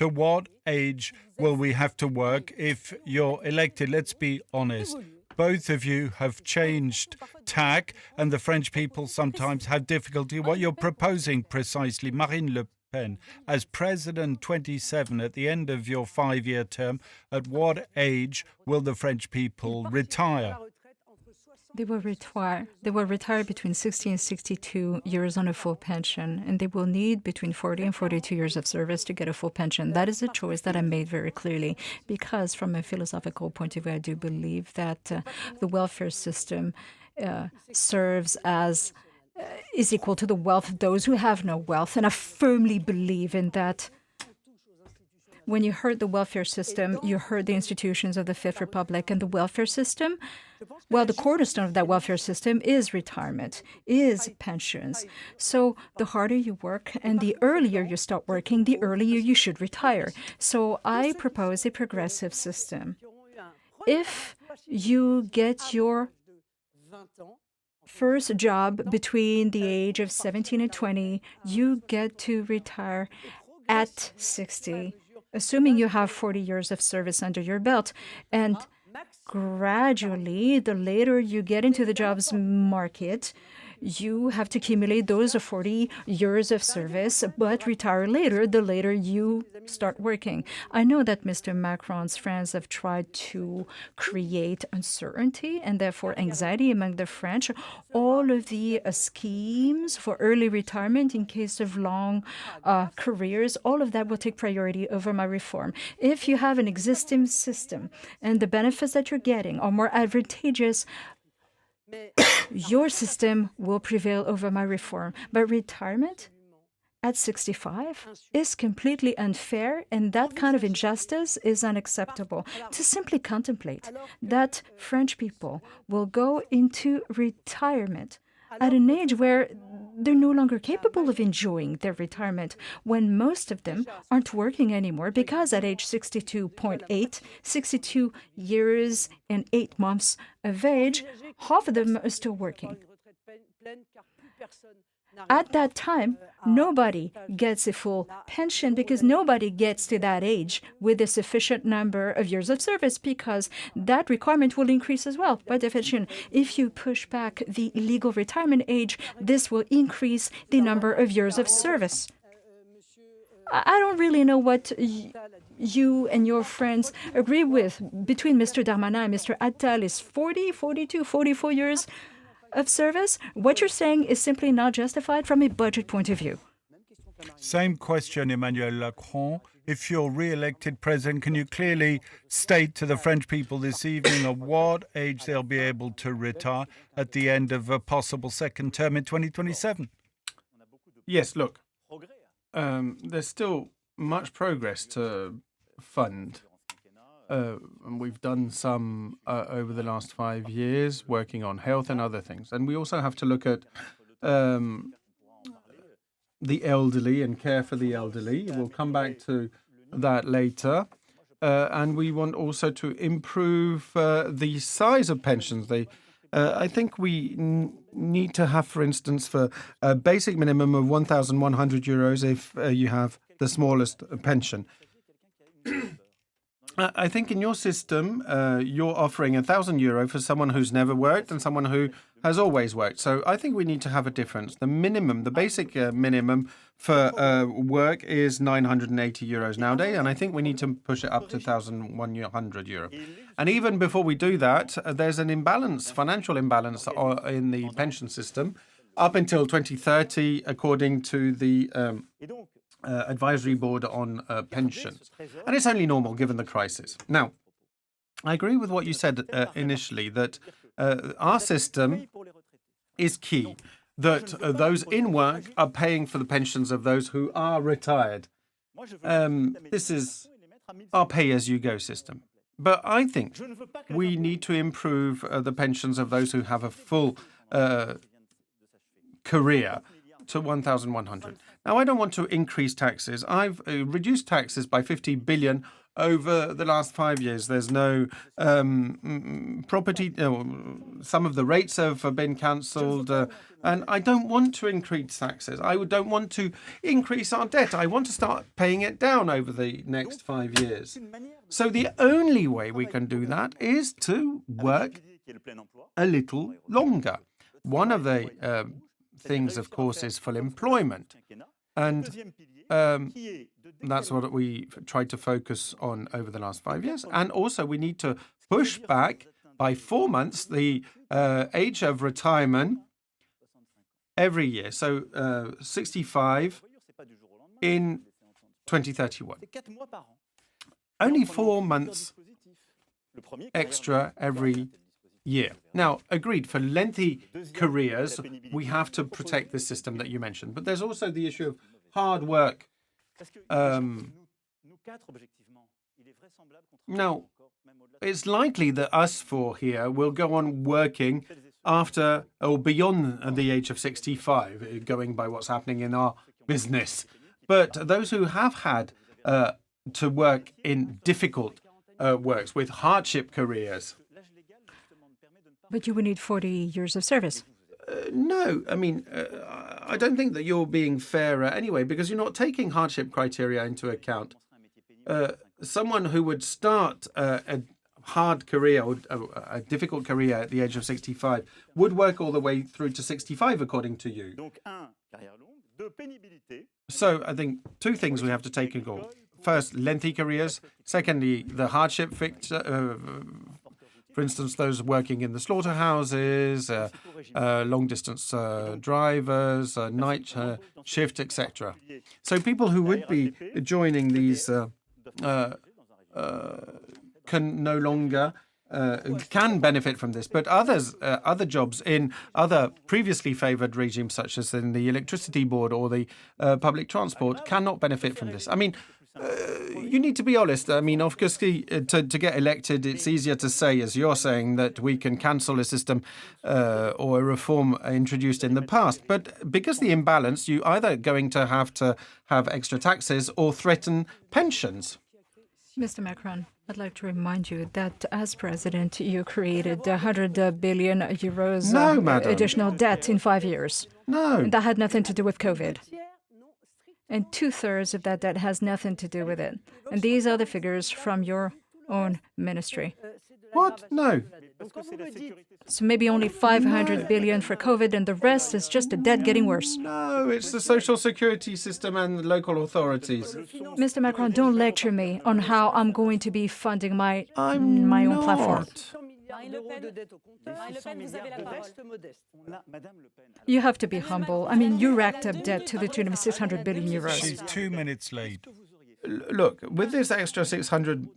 To what age will we have to work if you're elected? Let's be honest. Both of you have changed tack, and the French people sometimes have difficulty. What you're proposing precisely, Marine Le Pen, as President 27 at the end of your 5-year term, at what age will the French people retire? They will retire. They will retire between 60 and 62 years on a full pension, and they will need between 40 and 42 years of service to get a full pension. That is a choice that I made very clearly, because from a philosophical point of view, I do believe that the welfare system serves as is equal to the wealth of those who have no wealth, and I firmly believe in that. When you hurt the welfare system, you hurt the institutions of the Fifth Republic. And the welfare system, well, the cornerstone of that welfare system is retirement, is pensions. So the harder you work and the earlier you start working, the earlier you should retire. So I propose a progressive system. If you get your first job between the age of 17 and 20, you get to retire at 60. Assuming you have 40 years of service under your belt. And gradually, the later you get into the jobs market, you have to accumulate those 40 years of service, but retire later, the later you start working. I know that Mr. Macron's friends have tried to create uncertainty and therefore anxiety among the French. All of the schemes for early retirement in case of long careers, all of that will take priority over my reform. If you have an existing system and the benefits that you're getting are more advantageous, your system will prevail over my reform. But retirement at 65 is completely unfair, and that kind of injustice is unacceptable. To simply contemplate that French people will go into retirement at an age where they're no longer capable of enjoying their retirement, when most of them aren't working anymore, because at age 62.8, 62 years and 8 months of age, half of them are still working. At that time, nobody gets a full pension because nobody gets to that age with a sufficient number of years of service, because that requirement will increase as well. By definition, if you push back the legal retirement age, this will increase the number of years of service. I don't really know what you and your friends agree with. Between Mr. Darmanin and Mr. Attal is 40, 42, 44 years of service. What you're saying is simply not justified from a budget point of view. Same question, Emmanuel Macron. If you're re-elected president, can you clearly state to the French people this evening at what age they'll be able to retire at the end of a possible second term in 2027? Yes, look, there's still much progress to fund. And we've done some over the last 5 years, working on health and other things. And we also have to look at the elderly and care for the elderly. We'll come back to that later. And we want also to improve the size of pensions. I think we need to have, for instance, for a basic minimum of 1,100 euros if you have the smallest pension. I think in your system, you're offering 1,000 euro for someone who's never worked and someone who has always worked. So I think we need to have a difference. The minimum, the basic minimum for work is 980 euros nowadays, and I think we need to push it up to 1,100 euro. And even before we do that, there's an imbalance, financial imbalance in the pension system up until 2030, according to the advisory board on pensions. And it's only normal given the crisis. Now, I agree with what you said initially, that our system is key, that those in work are paying for the pensions of those who are retired. This is our pay-as-you-go system. But I think we need to improve the pensions of those who have a full career to 1,100. Now, I don't want to increase taxes. I've reduced taxes by 50 billion over the last 5 years. There's no property. Some of the rates have been cancelled. And I don't want to increase taxes. I don't want to increase our debt. I want to start paying it down over the next 5 years. So the only way we can do that is to work a little longer. One of the things, of course, is full employment. And that's what we tried to focus on over the last 5 years. And also we need to push back by 4 months the age of retirement every year. So 65 in 2031. Only 4 months extra every year. Now, agreed, for lengthy careers, we have to protect the system that you mentioned. But there's also the issue of hard work. Now, it's likely that us four here will go on working after or beyond the age of 65, going by what's happening in our business. But those who have had to work in difficult works with hardship careers. But you would need 40 years of service. No, I mean, I don't think that you're being fairer anyway, because you're not taking hardship criteria into account. Someone who would start a hard career or a difficult career at the age of 65 would work all the way through to 65, according to you. So I think two things we have to take in account. First, lengthy careers. Secondly, the hardship factor. For instance, those working in the slaughterhouses, long-distance drivers, night shift, etc. So people who would be joining these can no longer can benefit from this, but other jobs in other previously favoured regimes, such as in the electricity board or the public transport, cannot benefit from this. I mean, you need to be honest. I mean, obviously, to get elected, it's easier to say, as you're saying, that we can cancel a system or a reform introduced in the past. But because the imbalance, you either going to have extra taxes or threaten pensions. Mr. Macron, I'd like to remind you that as president, you created 100 billion euros additional debt in 5 years. No. And that had nothing to do with COVID. And 2/3 of that debt has nothing to do with it. And these are the figures from your own ministry. What? No. So maybe only 500 billion for COVID, and the rest is just the debt getting worse. No, it's the social security system and the local authorities. Mr. Macron, don't lecture me on how I'm going to be funding my own platform. You have to be humble. I mean, you racked up debt to the tune of 600 billion euros. She's 2 minutes late. Look, with this extra 600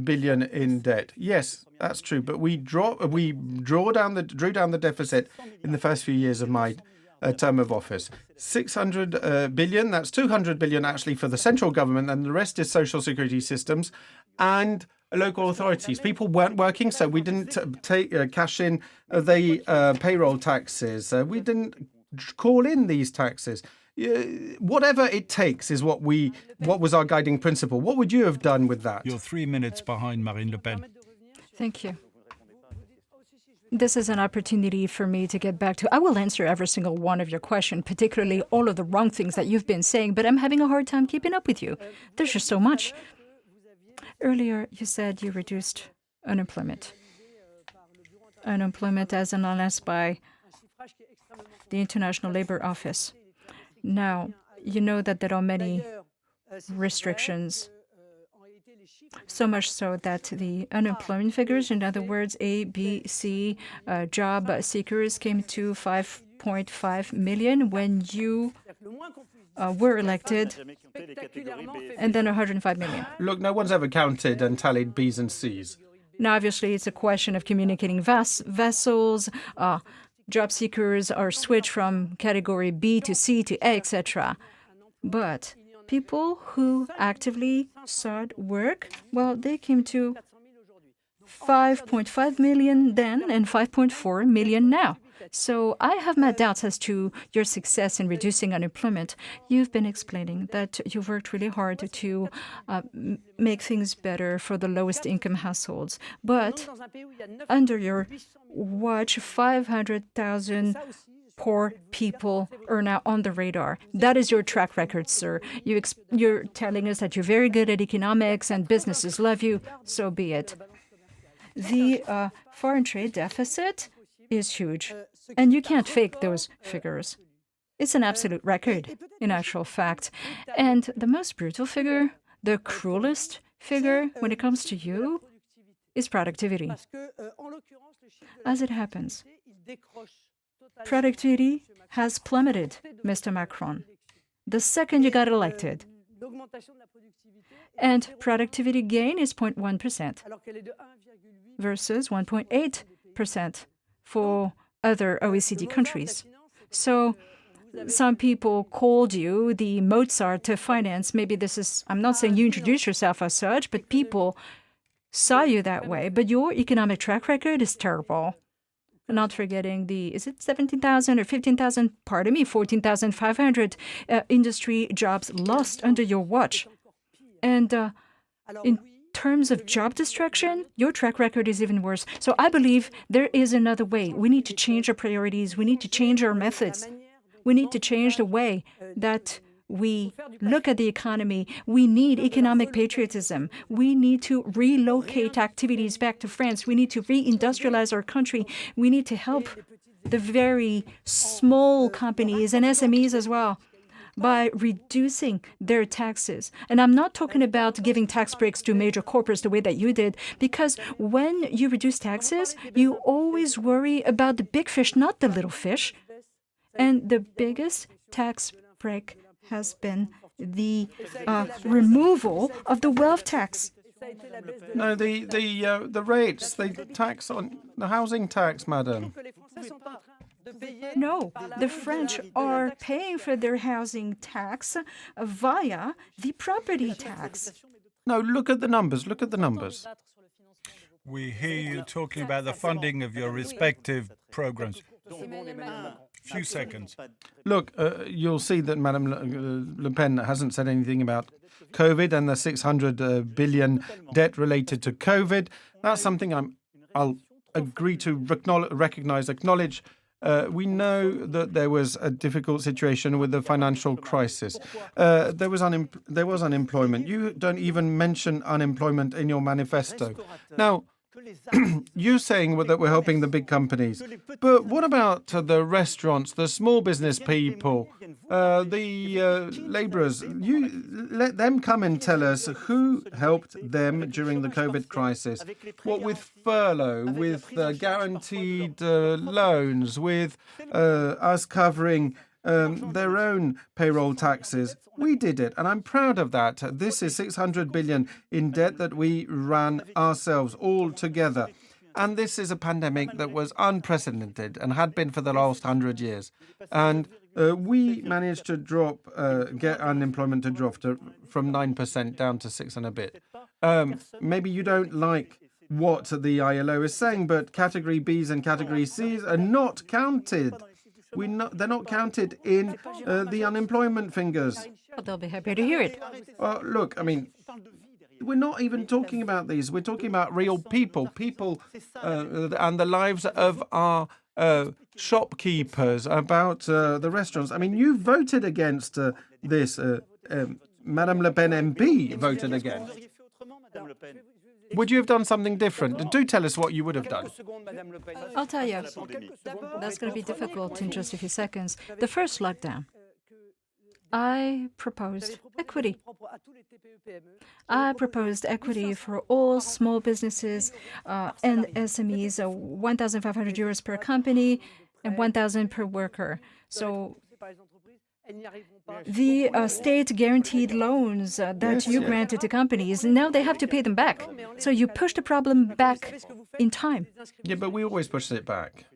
billion in debt, yes, that's true. But we drew down the deficit in the first few years of my term of office. 600 billion. That's 200 billion actually for the central government, and the rest is social security systems and local authorities. People weren't working, so we didn't cash in the payroll taxes. We didn't call in these taxes. Whatever it takes is what was our guiding principle. What would you have done with that? You're 3 minutes behind Marine Le Pen. Thank you. This is an opportunity for me to get back to... I will answer every single one of your questions, particularly all of the wrong things that you've been saying, but I'm having a hard time keeping up with you. There's just so much. Earlier, you said you reduced unemployment. Unemployment as analyzed by the International Labour Office. Now, you know that there are many restrictions, so much so that the unemployment figures, in other words, A, B, C, job seekers came to 5.5 million when you were elected, and then 105 million. Look, no one's ever counted and tallied B's and C's. Now, obviously, it's a question of communicating vessels. Job seekers are switched from category B to C to A, etc. But people who actively sought work, well, they came to 5.5 million then and 5.4 million now. So I have my doubts as to your success in reducing unemployment. You've been explaining that you've worked really hard to make things better for the lowest income households. But under your watch, 500,000 poor people are now on the radar. That is your track record, sir. You're telling us that you're very good at economics and businesses love you. So be it. The foreign trade deficit is huge, and you can't fake those figures. It's an absolute record, in actual fact. And the most brutal figure, the cruelest figure when it comes to you, is productivity. As it happens, productivity has plummeted, Mr. Macron, the second you got elected. And productivity gain is 0.1% versus 1.8% for other OECD countries. So some people called you the Mozart of finance. Maybe this is, I'm not saying you introduced yourself as such, but people saw you that way. But your economic track record is terrible. Not forgetting is it 17,000 or 15,000, pardon me, 14,500 industry jobs lost under your watch. And in terms of job destruction, your track record is even worse. So I believe there is another way. We need to change our priorities. We need to change our methods. We need to change the way that we look at the economy. We need economic patriotism. We need to relocate activities back to France. We need to reindustrialize our country. We need to help the very small companies and SMEs as well by reducing their taxes. And I'm not talking about giving tax breaks to major corporates the way that you did, because when you reduce taxes, you always worry about the big fish, not the little fish. And the biggest tax break has been the removal of the wealth tax. No, the rates, the tax on the housing tax, madam. No, the French are paying for their housing tax via the property tax. No, look at the numbers. Look at the numbers. We hear you talking about the funding of your respective programs. Few seconds. Look, you'll see that Madame Le Pen hasn't said anything about COVID and the 600 billion debt related to COVID. That's something I'll agree to acknowledge. We know that there was a difficult situation with the financial crisis. There was unemployment. You don't even mention unemployment in your manifesto. Now, you're saying that we're helping the big companies, but what about the restaurants, the small business people, the laborers? You let them come and tell us who helped them during the COVID crisis. What with furlough, with guaranteed loans, with us covering their own payroll taxes. We did it, and I'm proud of that. This is 600 billion in debt that we ran ourselves all together. And this is a pandemic that was unprecedented and had been for the last 100 years. And we managed to get unemployment to drop from 9% down to 6 and a bit. Maybe you don't like what the ILO is saying, but category Bs and category Cs are not counted. They're not counted in the unemployment fingers. Well, they'll be happy to hear it. Look, I mean, we're not even talking about these. We're talking about real people and the lives of our shopkeepers, about the restaurants. I mean, you voted against this. Madame Le Pen MP voted against. Would you have done something different? Do tell us what you would have done. I'll tell you. That's going to be difficult in just a few seconds. The first lockdown, I proposed equity. I proposed equity for all small businesses and SMEs, 1,500 euros per company and 1,000 per worker. So the state guaranteed loans that you granted to companies, now they have to pay them back. So you push the problem back in time. Yeah, but we always push it back.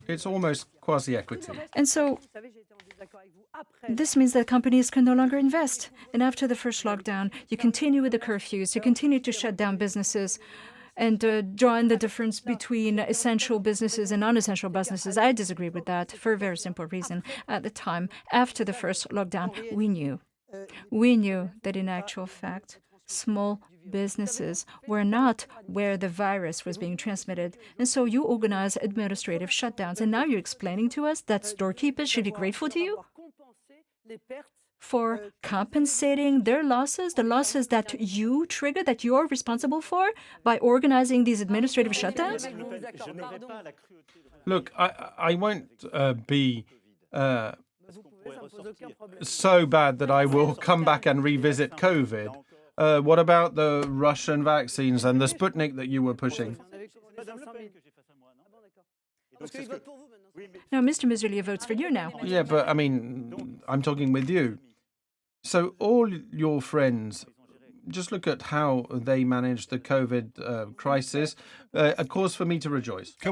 It's almost quasi-equity. And so this means that companies can no longer invest. And after the first lockdown, you continue with the curfews, you continue to shut down businesses. and drawing the difference between essential businesses and non-essential businesses. I disagree with that for a very simple reason. At the time, after the first lockdown, we knew that in actual fact, small businesses were not where the virus was being transmitted. And so you organize administrative shutdowns. And now you're explaining to us that storekeepers should be grateful to you for compensating their losses, the losses that you trigger, that you're responsible for by organizing these administrative shutdowns? Look, I won't be so bad that I will come back and revisit COVID. What about the Russian vaccines and the Sputnik that you were pushing? No, Mr. Muselier votes for you now. Yeah, but I mean, I'm talking with you. So all your friends, just look at how they managed the COVID crisis. A cause for me to rejoice. Can we